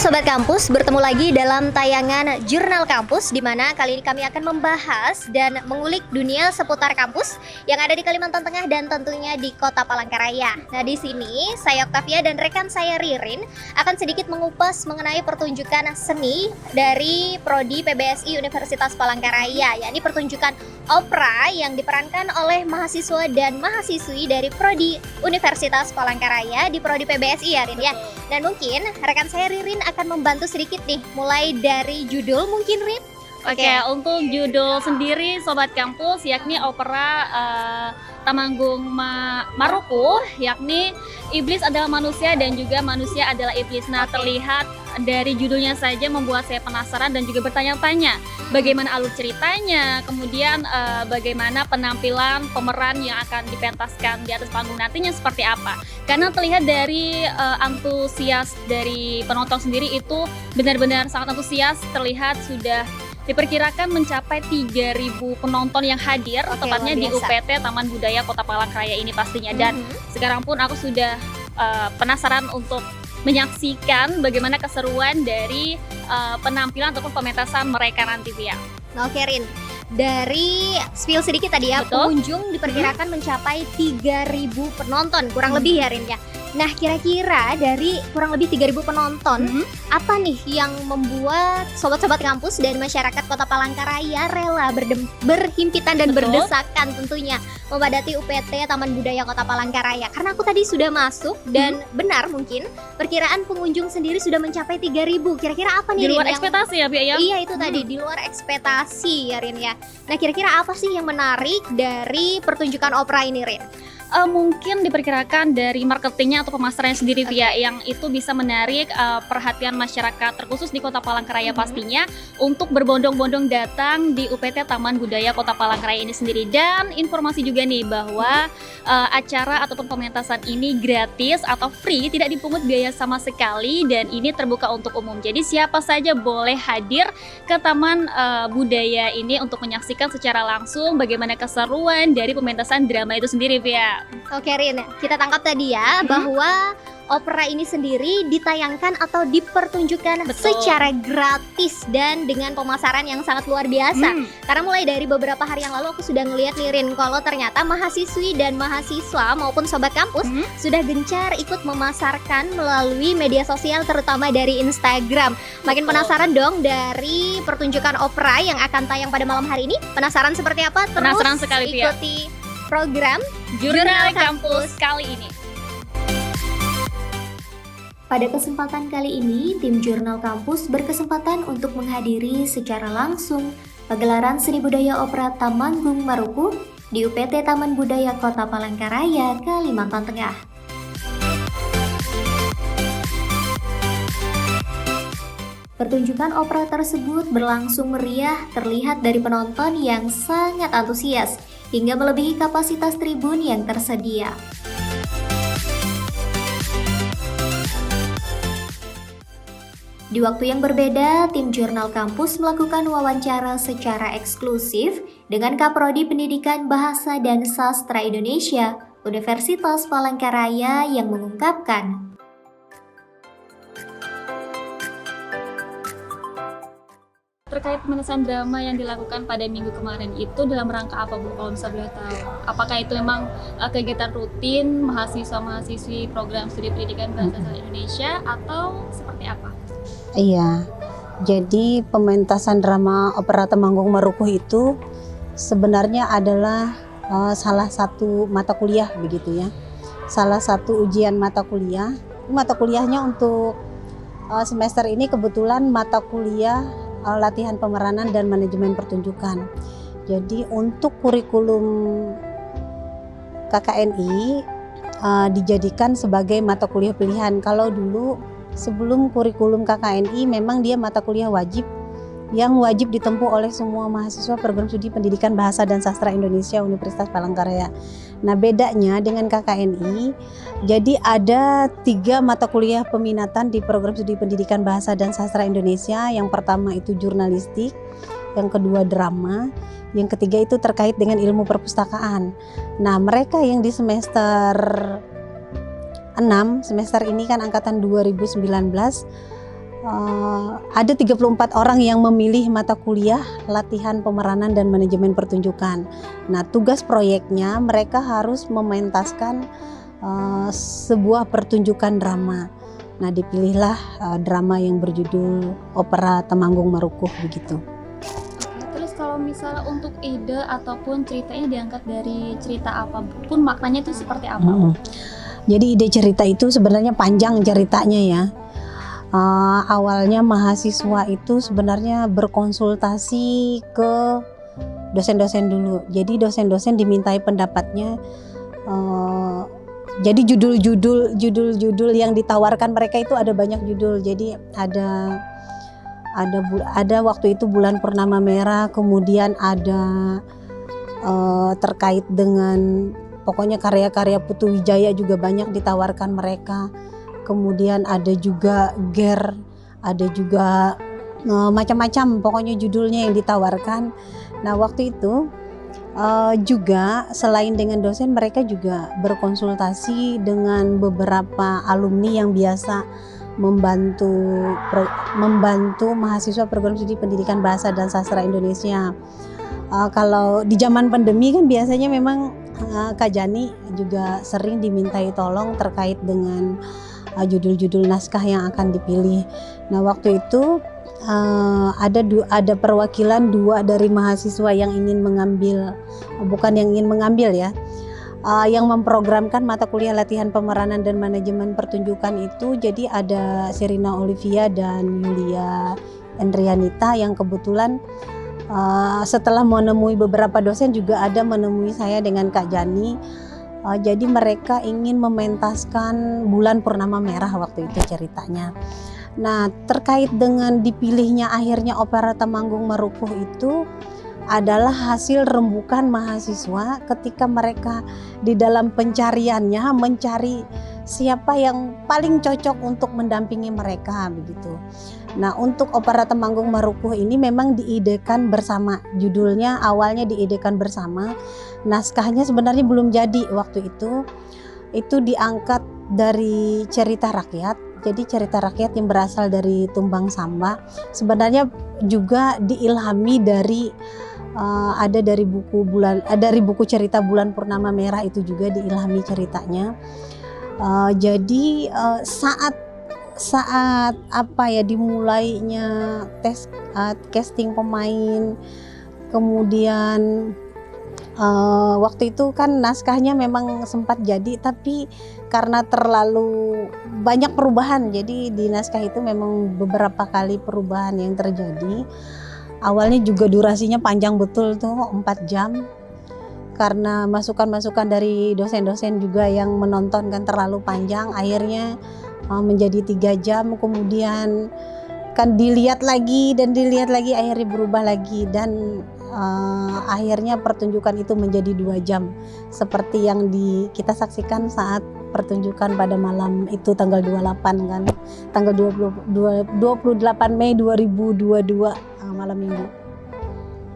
Sobat Kampus, bertemu lagi dalam tayangan Jurnal Kampus, di mana kali ini kami akan membahas dan mengulik dunia seputar kampus yang ada di Kalimantan Tengah dan tentunya di Kota Palangkaraya. Nah, di sini saya Octavia dan rekan saya Ririn akan sedikit mengupas mengenai pertunjukan seni dari Prodi PBSI Universitas Palangkaraya, yakni pertunjukan opera yang diperankan oleh mahasiswa dan mahasiswi dari Prodi Universitas Palangkaraya di Prodi PBSI ya, Rin ya. Dan mungkin rekan saya Ririn akan membantu sedikit nih, mulai dari judul mungkin Rin. Oke, untuk judul sendiri Sobat Kampus yakni opera Temanggung Maruku, yakni iblis adalah manusia dan juga manusia adalah iblis. Nah, terlihat dari judulnya saja membuat saya penasaran dan juga bertanya-tanya bagaimana alur ceritanya, kemudian bagaimana penampilan pemeran yang akan dipentaskan di atas panggung nantinya seperti apa. Karena terlihat dari antusias dari penonton sendiri itu benar-benar sangat antusias, terlihat sudah diperkirakan mencapai 3.000 penonton yang hadir, tepatnya di UPT Taman Budaya Kota Palangkaraya ini pastinya. Dan sekarang pun aku sudah penasaran untuk menyaksikan bagaimana keseruan dari penampilan ataupun pementasan mereka nanti, Via. Oke Rin, dari spill sedikit tadi ya, pengunjung diperkirakan mencapai 3.000 penonton, kurang lebih ya Rin ya. Nah, kira-kira dari kurang lebih 3.000 penonton, apa nih yang membuat sobat-sobat kampus dan masyarakat Kota Palangkaraya rela berhimpitan dan berdesakan tentunya memadati UPT Taman Budaya Kota Palangkaraya? Karena aku tadi sudah masuk dan benar mungkin perkiraan pengunjung sendiri sudah mencapai 3.000. Kira-kira apa nih di luar Rin, ekspektasi ya, Bia? Iya, itu tadi di luar ekspektasi ya Rin ya. Nah, kira-kira apa sih yang menarik dari pertunjukan opera ini Rin? Mungkin diperkirakan dari marketingnya atau pemasarannya sendiri, Via, yang itu bisa menarik perhatian masyarakat terkhusus di Kota Palangkaraya pastinya untuk berbondong-bondong datang di UPT Taman Budaya Kota Palangkaraya ini sendiri. Dan informasi juga nih bahwa acara ataupun pementasan ini gratis atau free, tidak dipungut biaya sama sekali, dan ini terbuka untuk umum. Jadi siapa saja boleh hadir ke Taman Budaya ini untuk menyaksikan secara langsung bagaimana keseruan dari pementasan drama itu sendiri, Via. Oke Rin, kita tangkap tadi ya bahwa opera ini sendiri ditayangkan atau dipertunjukkan secara gratis dan dengan pemasaran yang sangat luar biasa. Karena mulai dari beberapa hari yang lalu aku sudah ngeliat nih Rin, kalau ternyata mahasiswi dan mahasiswa maupun sobat kampus sudah gencar ikut memasarkan melalui media sosial, terutama dari Instagram. Makin penasaran dong dari pertunjukan opera yang akan tayang pada malam hari ini. Penasaran seperti apa? Terus Penasaran sekali, Pia. Ikuti program Jurnal Kampus kali ini. Pada kesempatan kali ini, tim Jurnal Kampus berkesempatan untuk menghadiri secara langsung pagelaran seni budaya opera Temanggung Maruku di UPT Taman Budaya Kota Palangkaraya, Kalimantan Tengah. Pertunjukan opera tersebut berlangsung meriah, terlihat dari penonton yang sangat antusias hingga melebihi kapasitas tribun yang tersedia. Di waktu yang berbeda, tim Jurnal Kampus melakukan wawancara secara eksklusif dengan Kaprodi Pendidikan Bahasa dan Sastra Indonesia Universitas Palangkaraya yang mengungkapkan, terkait pementasan drama yang dilakukan pada minggu kemarin itu dalam rangka apa, Bu? Kalau bisa boleh tahu, apakah itu memang kegiatan rutin mahasiswa-mahasiswi program studi pendidikan bahasa Indonesia atau seperti apa? Iya, jadi pementasan drama opera Temanggung Maruku itu sebenarnya adalah salah satu mata kuliah begitu ya. Salah satu ujian mata kuliah. Mata kuliahnya untuk semester ini kebetulan mata kuliah latihan pemeranan dan manajemen pertunjukan. Jadi untuk kurikulum KKNI dijadikan sebagai mata kuliah pilihan. Kalau dulu sebelum kurikulum KKNI memang dia mata kuliah wajib yang wajib ditempuh oleh semua mahasiswa program studi pendidikan bahasa dan sastra Indonesia Universitas Palangkaraya. Nah, bedanya dengan KKNI, jadi ada 3 mata kuliah peminatan di program studi pendidikan bahasa dan sastra Indonesia. Yang pertama itu jurnalistik, yang kedua drama, yang ketiga itu terkait dengan ilmu perpustakaan. Nah, mereka yang di semester 6, semester ini kan angkatan 2019, ada 34 orang yang memilih mata kuliah latihan pemeranan dan manajemen pertunjukan. Nah, tugas proyeknya mereka harus mementaskan sebuah pertunjukan drama. Nah, dipilihlah drama yang berjudul Opera Temanggung Marukuh begitu. Terus kalau misalnya untuk ide ataupun ceritanya diangkat dari cerita apapun, maknanya itu seperti apa? Jadi ide cerita itu sebenarnya panjang ceritanya ya. Awalnya mahasiswa itu sebenarnya berkonsultasi ke dosen-dosen dulu. Jadi dosen-dosen dimintai pendapatnya. Jadi judul-judul yang ditawarkan mereka itu ada banyak judul. Jadi ada waktu itu Bulan Purnama Merah, kemudian ada terkait dengan pokoknya karya-karya Putu Wijaya juga banyak ditawarkan mereka. Kemudian ada juga GER, ada juga macam-macam pokoknya judulnya yang ditawarkan. Nah, waktu itu juga selain dengan dosen, mereka juga berkonsultasi dengan beberapa alumni yang biasa membantu mahasiswa program studi pendidikan bahasa dan sastra Indonesia. Kalau di zaman pandemi kan biasanya memang Kak Jani juga sering dimintai tolong terkait dengan judul-judul naskah yang akan dipilih. Nah, waktu itu ada perwakilan 2 dari mahasiswa yang ingin mengambil, bukan yang ingin mengambil ya, yang memprogramkan mata kuliah latihan pemeranan dan manajemen pertunjukan itu. Jadi ada Serina Olivia dan Yulia Endrianita yang kebetulan setelah menemui beberapa dosen juga ada menemui saya dengan Kak Jani. Jadi mereka ingin mementaskan Bulan Purnama Merah waktu itu ceritanya. Nah, terkait dengan dipilihnya akhirnya Opera Temanggung Marukuh itu adalah hasil rembukan mahasiswa ketika mereka di dalam pencariannya mencari siapa yang paling cocok untuk mendampingi mereka begitu. Nah, untuk Opera Temanggung Marukuh ini memang diidekan bersama. Judulnya awalnya diidekan bersama. Naskahnya sebenarnya belum jadi waktu itu. Itu diangkat dari cerita rakyat. Jadi cerita rakyat yang berasal dari Tumbang Samba. Sebenarnya juga diilhami dari ada dari buku cerita Bulan Purnama Merah, itu juga diilhami ceritanya. Jadi saat apa ya dimulainya casting pemain, kemudian waktu itu kan naskahnya memang sempat jadi, tapi karena terlalu banyak perubahan, jadi di naskah itu memang beberapa kali perubahan yang terjadi. Awalnya juga durasinya panjang betul tuh, 4 jam. Karena masukan-masukan dari dosen-dosen juga yang menonton kan terlalu panjang, akhirnya menjadi 3 jam, kemudian kan dilihat lagi akhirnya berubah lagi, dan akhirnya pertunjukan itu menjadi 2 jam seperti yang kita saksikan saat pertunjukan pada malam itu tanggal 28 kan, tanggal 28 Mei 2022 malam minggu.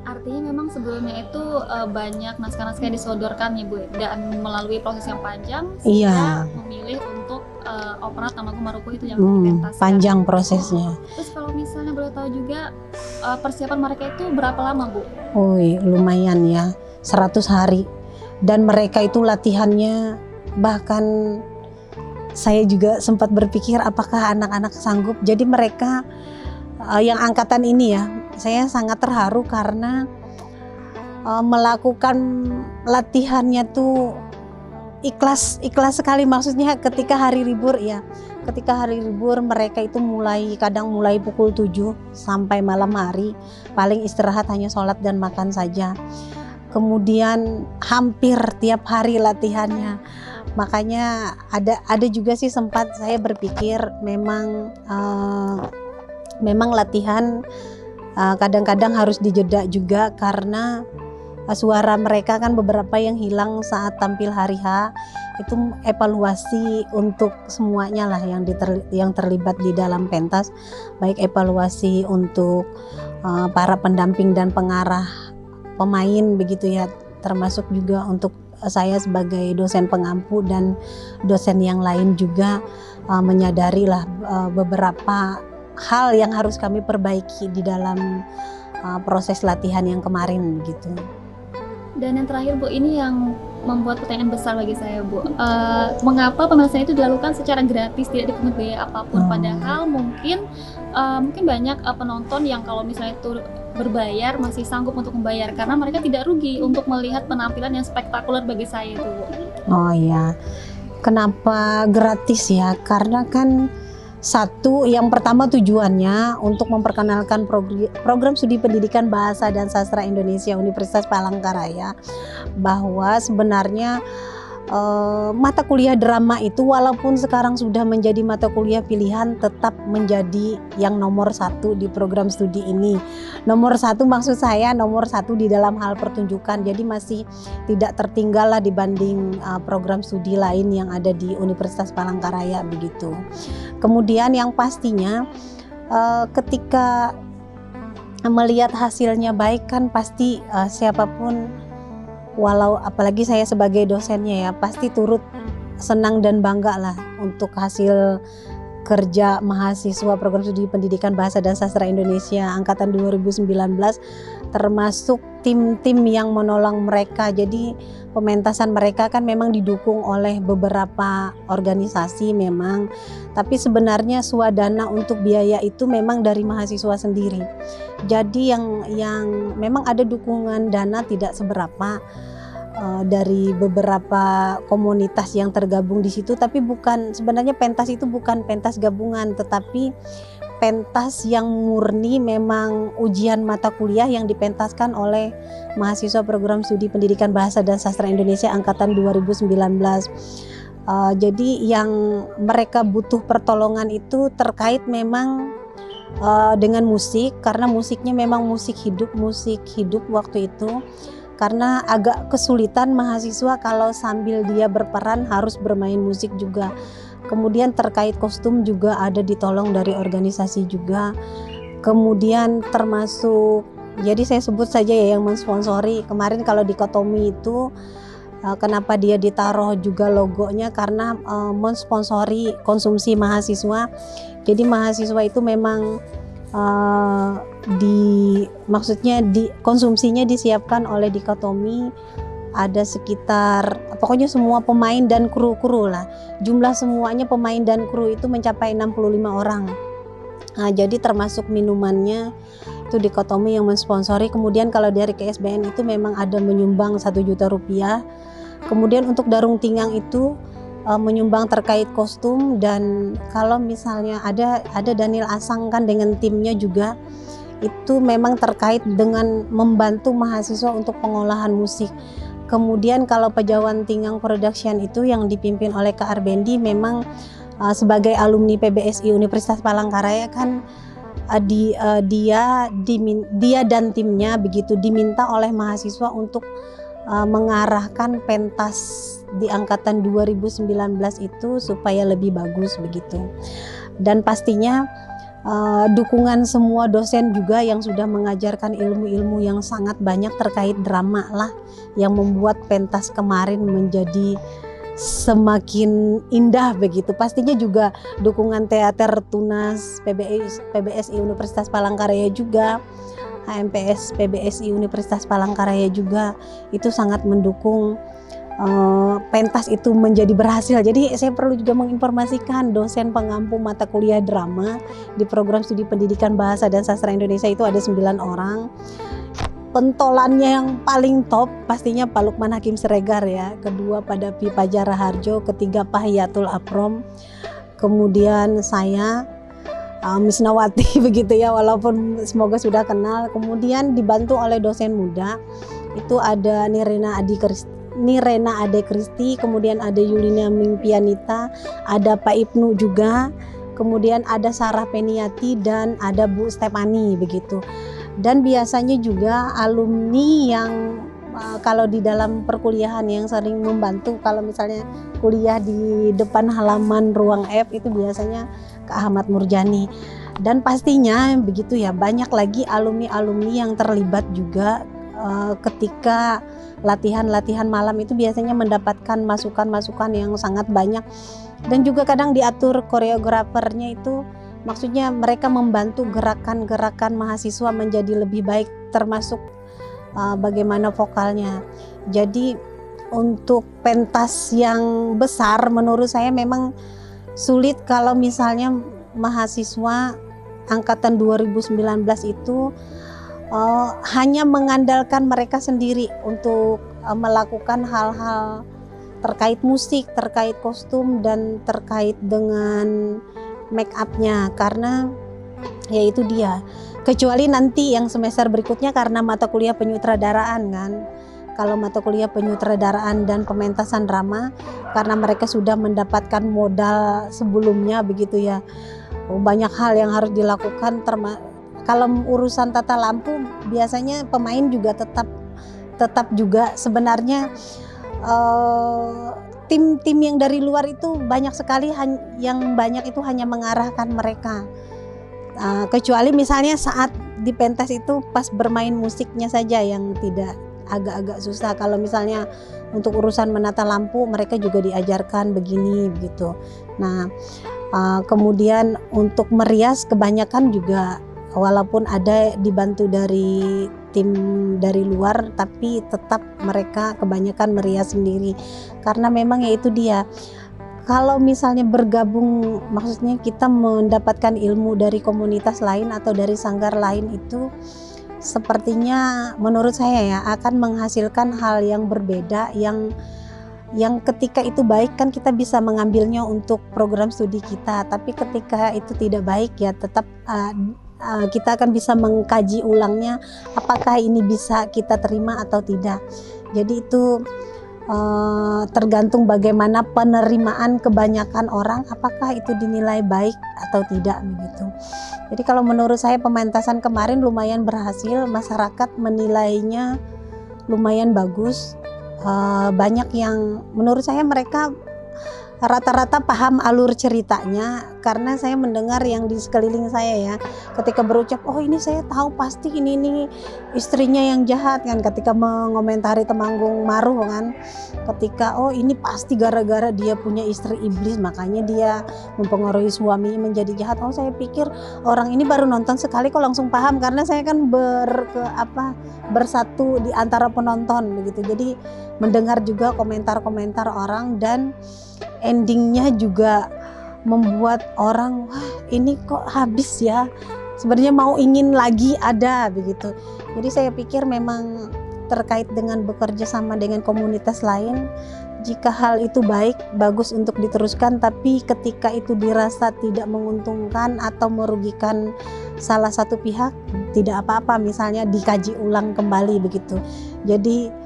Artinya memang sebelumnya itu banyak naskah-naskah yang disodorkan ya Bu, dan melalui proses yang panjang sehingga memilih untuk Opera Temanggung Marukuh itu yang dipentaskan. Panjang prosesnya. Terus kalau misalnya boleh tahu juga persiapan mereka itu berapa lama Bu? Lumayan ya, 100 hari. Dan mereka itu latihannya, bahkan saya juga sempat berpikir apakah anak-anak sanggup. Jadi mereka yang angkatan ini ya, saya sangat terharu karena melakukan latihannya tuh ikhlas sekali. Maksudnya ketika hari libur mereka itu kadang mulai pukul 7 sampai malam hari, paling istirahat hanya sholat dan makan saja. Kemudian hampir tiap hari latihannya. Makanya ada juga sih sempat saya berpikir memang latihan kadang-kadang harus dijeda juga karena suara mereka kan beberapa yang hilang saat tampil hari H. Itu evaluasi untuk semuanya lah yang terlibat di dalam pentas, baik evaluasi untuk para pendamping dan pengarah pemain begitu ya, termasuk juga untuk saya sebagai dosen pengampu dan dosen yang lain juga menyadari lah beberapa hal yang harus kami perbaiki di dalam proses latihan yang kemarin gitu. Dan yang terakhir Bu, ini yang membuat pertanyaan besar bagi saya Bu, mengapa pemeriksaan itu dilakukan secara gratis, tidak dipungut biaya apapun, padahal mungkin banyak penonton yang kalau misalnya itu berbayar masih sanggup untuk membayar karena mereka tidak rugi untuk melihat penampilan yang spektakuler bagi saya itu Bu. Oh iya, kenapa gratis ya? Karena kan satu, yang pertama tujuannya untuk memperkenalkan program studi pendidikan bahasa dan sastra Indonesia Universitas Palangkaraya, bahwa sebenarnya mata kuliah drama itu walaupun sekarang sudah menjadi mata kuliah pilihan, tetap menjadi yang nomor satu di program studi ini. Nomor satu maksud saya nomor satu di dalam hal pertunjukan, jadi masih tidak tertinggal lah dibanding program studi lain yang ada di Universitas Palangkaraya begitu. Kemudian yang pastinya ketika melihat hasilnya baik kan pasti siapapun, walau apalagi saya sebagai dosennya ya, pasti turut senang dan bangga lah untuk hasil kerja mahasiswa program studi pendidikan bahasa dan sastra Indonesia angkatan 2019, termasuk tim-tim yang menolong mereka. Jadi pementasan mereka kan memang didukung oleh beberapa organisasi memang, tapi sebenarnya swadana untuk biaya itu memang dari mahasiswa sendiri. Jadi yang memang ada dukungan dana tidak seberapa dari beberapa komunitas yang tergabung di situ, tapi bukan, sebenarnya pentas itu bukan pentas gabungan, tetapi pentas yang murni memang ujian mata kuliah yang dipentaskan oleh mahasiswa program studi pendidikan bahasa dan sastra Indonesia angkatan 2019. Jadi yang mereka butuh pertolongan itu terkait memang dengan musik, karena musiknya memang musik hidup waktu itu. Karena agak kesulitan mahasiswa kalau sambil dia berperan harus bermain musik juga. Kemudian terkait kostum juga ada ditolong dari organisasi juga. Kemudian termasuk, jadi saya sebut saja ya yang mensponsori kemarin, kalau dikotomi itu kenapa dia ditaruh juga logonya, karena mensponsori konsumsi mahasiswa. Jadi mahasiswa itu memang maksudnya konsumsinya disiapkan oleh dikotomi, ada sekitar pokoknya semua pemain dan kru lah, jumlah semuanya pemain dan kru itu mencapai 65 orang. Jadi termasuk minumannya itu dikotomi yang mensponsori. Kemudian kalau dari KSBN itu memang ada menyumbang 1 juta rupiah. Kemudian untuk Darung Tinggang itu menyumbang terkait kostum, dan kalau misalnya ada Daniel Asang kan dengan timnya juga, itu memang terkait dengan membantu mahasiswa untuk pengolahan musik. Kemudian kalau Pejawan Tinggang Production itu yang dipimpin oleh Kak Arbendi, memang sebagai alumni PBSI Universitas Palangkaraya kan dia dan timnya begitu diminta oleh mahasiswa untuk mengarahkan pentas di angkatan 2019 itu supaya lebih bagus begitu. Dan pastinya dukungan semua dosen juga yang sudah mengajarkan ilmu-ilmu yang sangat banyak terkait drama lah yang membuat pentas kemarin menjadi semakin indah begitu. Pastinya juga dukungan teater Tunas PBSI Universitas Palangkaraya juga, HMPS PBSI Universitas Palangkaraya juga itu sangat mendukung pentas itu menjadi berhasil. Jadi saya perlu juga menginformasikan dosen pengampu mata kuliah drama di program studi pendidikan bahasa dan sastra Indonesia itu ada 9 orang. Pentolannya yang paling top pastinya Pak Lukman Hakim Siregar ya, kedua Pak Dapi Pajar Raharjo, ketiga Pak Hiyatul Aprom, kemudian saya Miss Nawati begitu ya, walaupun semoga sudah kenal. Kemudian dibantu oleh dosen muda itu ada Nirena Ade Kristi, kemudian ada Yulina Mingpianita, ada Pak Ibnu juga, kemudian ada Sarah Peniati, dan ada Bu Stepani begitu. Dan biasanya juga alumni yang kalau di dalam perkuliahan yang sering membantu, kalau misalnya kuliah di depan halaman ruang F itu biasanya Kak Ahmad Murjani. Dan pastinya begitu ya, banyak lagi alumni-alumni yang terlibat juga ketika latihan-latihan malam itu biasanya mendapatkan masukan-masukan yang sangat banyak, dan juga kadang diatur koreografernya itu maksudnya mereka membantu gerakan-gerakan mahasiswa menjadi lebih baik, termasuk bagaimana vokalnya. Jadi untuk pentas yang besar menurut saya memang sulit kalau misalnya mahasiswa angkatan 2019 itu hanya mengandalkan mereka sendiri untuk melakukan hal-hal terkait musik, terkait kostum, dan terkait dengan make up-nya, karena ya itu dia. Kecuali nanti yang semester berikutnya karena mata kuliah penyutradaraan kan. Kalau mata kuliah penyutradaraan dan pementasan drama, karena mereka sudah mendapatkan modal sebelumnya begitu ya. Banyak hal yang harus dilakukan. Kalau urusan tata lampu biasanya pemain juga tetap juga sebenarnya tim-tim yang dari luar itu banyak sekali, yang banyak itu hanya mengarahkan mereka. Kecuali misalnya saat di pentas itu pas bermain musiknya saja yang tidak agak-agak susah. Kalau misalnya untuk urusan menata lampu mereka juga diajarkan begini begitu. Nah, kemudian untuk merias kebanyakan juga walaupun ada dibantu dari tim dari luar, tapi tetap mereka kebanyakan merias sendiri, karena memang ya itu dia. Kalau misalnya bergabung, maksudnya kita mendapatkan ilmu dari komunitas lain atau dari sanggar lain, itu sepertinya menurut saya ya akan menghasilkan hal yang berbeda, yang ketika itu baik kan kita bisa mengambilnya untuk program studi kita, tapi ketika itu tidak baik ya tetap kita akan bisa mengkaji ulangnya apakah ini bisa kita terima atau tidak. Jadi itu tergantung bagaimana penerimaan kebanyakan orang, apakah itu dinilai baik atau tidak begitu. Jadi kalau menurut saya pementasan kemarin lumayan berhasil, masyarakat menilainya lumayan bagus. Banyak yang menurut saya mereka rata-rata paham alur ceritanya, karena saya mendengar yang di sekeliling saya ya, ketika berucap, oh ini saya tahu pasti ini istrinya yang jahat kan, ketika mengomentari Temanggung Maruh kan, ketika oh ini pasti gara-gara dia punya istri iblis makanya dia mempengaruhi suaminya menjadi jahat. Oh saya pikir orang ini baru nonton sekali kok langsung paham, karena saya kan bersatu di antara penonton begitu. Jadi mendengar juga komentar-komentar orang, dan endingnya juga membuat orang, wah ini kok habis ya, sebenarnya mau ingin lagi ada begitu. Jadi saya pikir memang terkait dengan bekerja sama dengan komunitas lain, jika hal itu baik, bagus untuk diteruskan, tapi ketika itu dirasa tidak menguntungkan atau merugikan salah satu pihak, tidak apa-apa, misalnya dikaji ulang kembali begitu. Jadi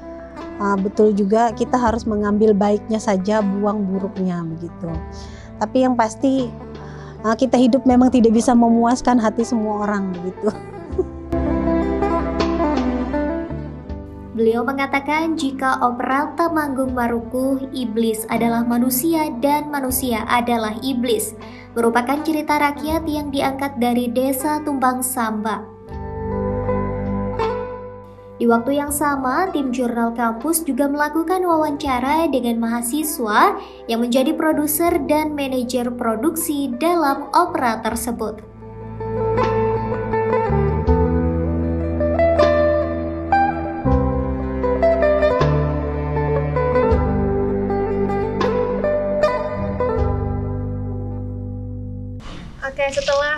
betul juga kita harus mengambil baiknya saja, buang buruknya begitu. Tapi yang pasti kita hidup memang tidak bisa memuaskan hati semua orang begitu. Beliau mengatakan jika opera Temanggung Marukuh, iblis adalah manusia dan manusia adalah iblis, merupakan cerita rakyat yang diangkat dari desa Tumbang Samba. Di waktu yang sama, tim Jurnal Kampus juga melakukan wawancara dengan mahasiswa yang menjadi produser dan manajer produksi dalam opera tersebut. Oke, setelah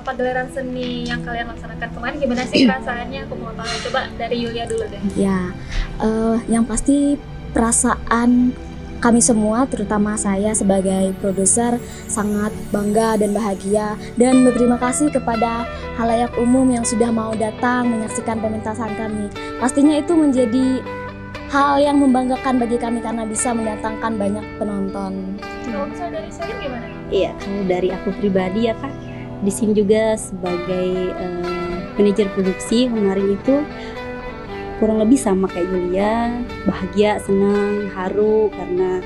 pagelaran seni yang kalian laksanakan kemarin, gimana sih perasaannya? Aku mau tahu, coba dari Yulia dulu deh. Ya, yang pasti perasaan kami semua, terutama saya sebagai produser, sangat bangga dan bahagia, dan berterima kasih kepada halayak umum yang sudah mau datang menyaksikan pementasan kami. Pastinya itu menjadi hal yang membanggakan bagi kami karena bisa mendatangkan banyak penonton. Kalau misalnya dari saya gimana? Iya, kalau dari aku pribadi ya Kak, di sini juga sebagai manajer produksi kemarin itu kurang lebih sama kayak Yulia, bahagia, senang, haru karena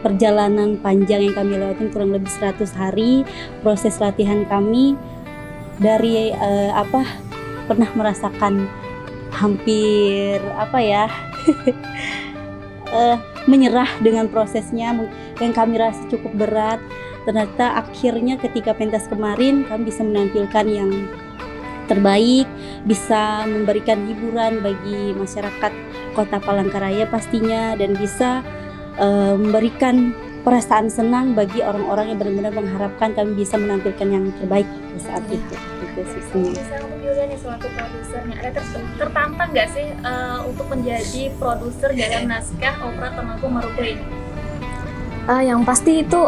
perjalanan panjang yang kami lewatin kurang lebih 100 hari, proses latihan kami dari pernah merasakan hampir menyerah dengan prosesnya yang kami rasa cukup berat, ternyata akhirnya ketika pentas kemarin kami bisa menampilkan yang terbaik, bisa memberikan hiburan bagi masyarakat Kota Palangkaraya pastinya, dan bisa memberikan perasaan senang bagi orang-orang yang benar-benar mengharapkan kami bisa menampilkan yang terbaik pada saat itu. Itu sih. Bisa untuk Yulia nih selaku produsernya, ada tertantang nggak sih untuk menjadi produser dalam naskah opera Temanggung Maruko ini? Yang pasti itu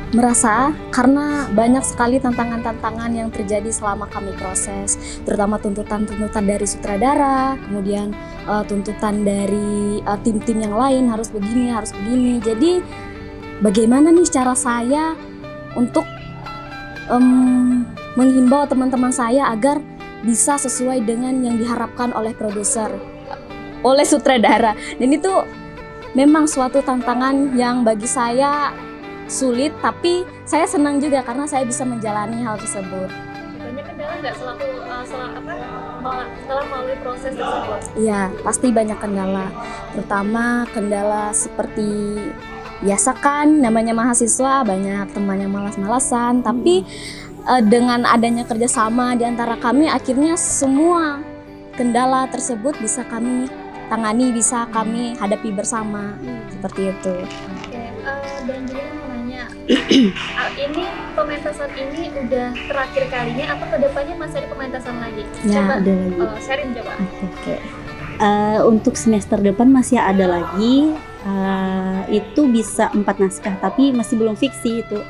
merasa karena banyak sekali tantangan-tantangan yang terjadi selama kami proses, terutama tuntutan-tuntutan dari sutradara, kemudian tuntutan dari tim-tim yang lain harus begini. Jadi bagaimana nih cara saya untuk menghimbau teman-teman saya agar bisa sesuai dengan yang diharapkan oleh produser, oleh sutradara. Dan itu memang suatu tantangan yang bagi saya sulit, tapi saya senang juga karena saya bisa menjalani hal tersebut. Banyak kendala nggak setelah melalui proses tersebut? Iya, pasti banyak kendala, terutama kendala seperti biasa kan, namanya mahasiswa banyak temannya malas-malasan, tapi dengan adanya kerjasama di antara kami, akhirnya semua kendala tersebut bisa kami tangani, bisa kami hadapi bersama, seperti itu. Dan juga mau nanya, ini pementasan ini udah terakhir kalinya atau kedepannya masih ada pementasan lagi? Ya, Coba ada lagi. sharing coba. Oke. Untuk semester depan masih ada lagi. Itu bisa 4 naskah, tapi masih belum fix sih itu.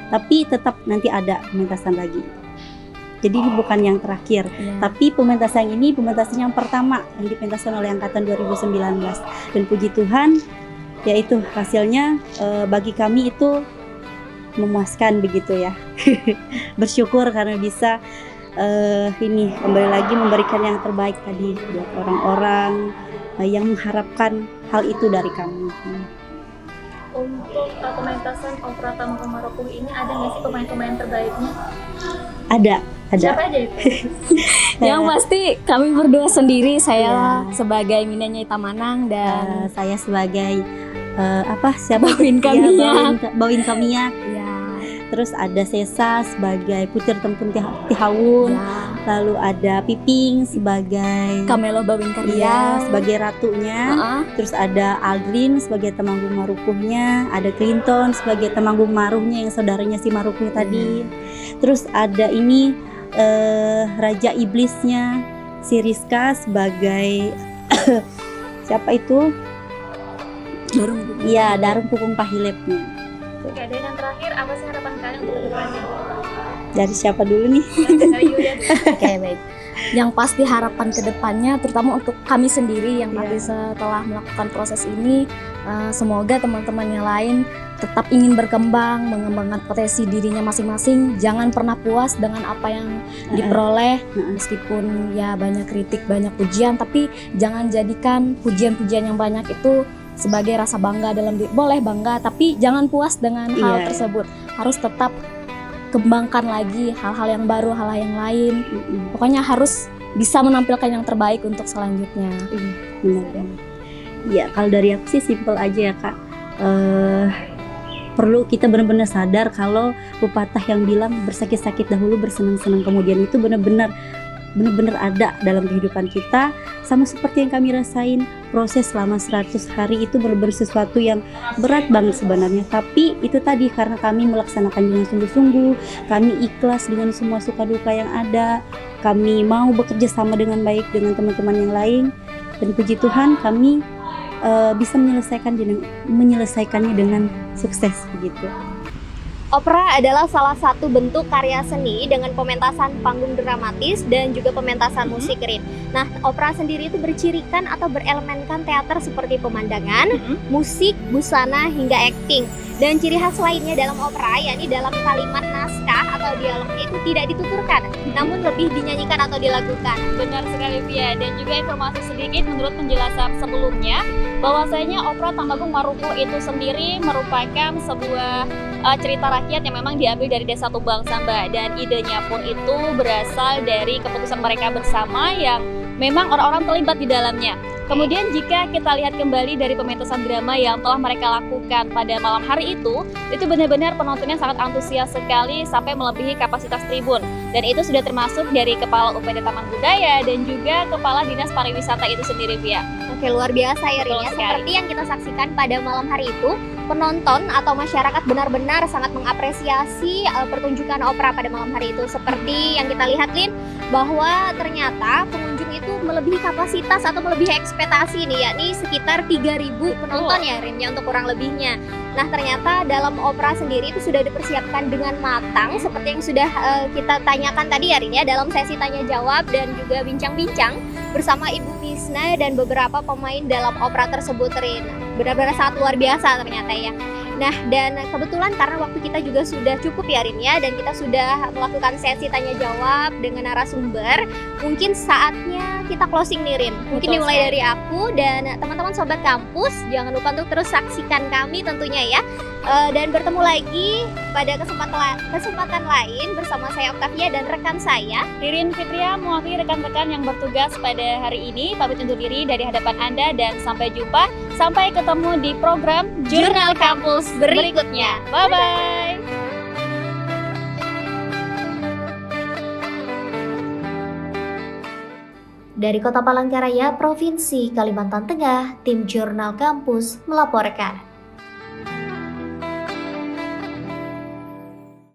Tapi tetap nanti ada pementasan lagi. Jadi ini bukan yang terakhir, tapi pementasan ini pementasan yang pertama yang dipentaskan oleh angkatan 2019. Dan puji Tuhan, yaitu hasilnya bagi kami itu memuaskan begitu ya. Bersyukur karena bisa ini kembali lagi memberikan yang terbaik tadi buat orang-orang yang mengharapkan hal itu dari kami. Untuk pementasan opera Temanggung Maruko ini ada nggak sih pemain-pemain terbaiknya? Ada. Siapa aja itu? Yang pasti kami berdua sendiri, saya sebagai Mina Nyai Tamanang dan saya sebagai siapa? Bawin Kamiak. Bawin Kamiak. Ya, Terus ada Sesa sebagai Putri Tempun Tihawun. Lalu ada Piping sebagai Kamelo Bawin Iya, Karya sebagai ratunya. Terus ada Aldrin sebagai Temanggung Marukuhnya, ada Clinton sebagai Temanggung Maruhnya yang saudaranya si Marukuh tadi. Terus ada ini Raja Iblisnya, si Rizka sebagai siapa itu? Iya, Darum Pukung Pahilepnya. Oke, dan yang terakhir apa sih harapan kalian untuk kedepannya? Dari siapa dulu nih? Dari Yulia dulu. Oke, baik. Yang pasti harapan kedepannya, terutama untuk kami sendiri yang tadi setelah melakukan proses ini, semoga teman-teman yang lain tetap ingin berkembang, mengembangkan potensi dirinya masing-masing. Jangan pernah puas dengan apa yang diperoleh, meskipun ya banyak kritik, banyak pujian, tapi jangan jadikan pujian-pujian yang banyak itu sebagai rasa bangga dalam diri. Boleh bangga, tapi jangan puas dengan hal tersebut. Harus tetap kembangkan lagi hal-hal yang baru, hal-hal yang lain. Pokoknya harus bisa menampilkan yang terbaik untuk selanjutnya. Benar. Ya, kalau dari aku sih simple aja ya Kak. Perlu kita benar-benar sadar kalau pepatah yang bilang bersakit-sakit dahulu bersenang-senang kemudian itu benar-benar ada dalam kehidupan kita. Sama seperti yang kami rasain, proses selama 100 hari itu benar-benar sesuatu yang berat banget sebenarnya. Tapi itu tadi karena kami melaksanakan dengan sungguh-sungguh, kami ikhlas dengan semua suka duka yang ada, kami mau bekerja sama dengan baik dengan teman-teman yang lain, dan puji Tuhan kami bisa menyelesaikannya dengan sukses begitu. Opera adalah salah satu bentuk karya seni dengan pementasan panggung dramatis dan juga pementasan musik rin. Nah, opera sendiri itu bercirikan atau berelemenkan teater seperti pemandangan, musik, busana, hingga akting. Dan ciri khas lainnya dalam opera, yakni dalam kalimat naskah atau dialognya itu tidak dituturkan, namun lebih dinyanyikan atau dilakukan. Benar sekali Via, dan juga informasi sedikit menurut penjelasan sebelumnya bahwasanya opera Temanggung Maruko itu sendiri merupakan sebuah cerita rakyat yang memang diambil dari Desa Tumbang Samba, dan idenya pun itu berasal dari keputusan mereka bersama yang memang orang-orang terlibat di dalamnya. Kemudian jika kita lihat kembali dari pementasan drama yang telah mereka lakukan pada malam hari itu benar-benar penontonnya sangat antusias sekali sampai melebihi kapasitas tribun. Dan itu sudah termasuk dari Kepala UPD Taman Budaya dan juga Kepala Dinas Pariwisata itu sendiri, Via. Oke, luar biasa ya Rin Betul ya. sekali. Seperti yang kita saksikan pada malam hari itu, penonton atau masyarakat benar-benar sangat mengapresiasi pertunjukan opera pada malam hari itu. Seperti yang kita lihat, Lin, bahwa ternyata pengunjung itu melebihi kapasitas atau melebihi ekspektasi nih, yakni sekitar 3.000 penonton ya Rin ya untuk kurang lebihnya. Nah, ternyata dalam opera sendiri itu sudah dipersiapkan dengan matang seperti yang sudah kita tanyakan tadi ya Rin ya dalam sesi tanya jawab dan juga bincang-bincang bersama Ibu Misna dan beberapa pemain dalam opera tersebut, Rin. Benar-benar sangat luar biasa ternyata ya. Nah, dan kebetulan karena waktu kita juga sudah cukup ya Rin ya, dan kita sudah melakukan sesi tanya jawab dengan narasumber, mungkin saatnya kita closing nih Rin. Mungkin Betul dimulai sekali. dari aku dan teman-teman Sobat Kampus, jangan lupa untuk terus saksikan kami tentunya ya. Dan bertemu lagi pada kesempatan lain bersama saya Octavia dan rekan saya. Ririn Fitria mewakili rekan-rekan yang bertugas pada hari ini pamit undur diri dari hadapan Anda dan sampai jumpa. Sampai ketemu di program Jurnal Kampus berikutnya. Bye-bye. Dari Kota Palangkaraya, Provinsi Kalimantan Tengah, tim Jurnal Kampus melaporkan.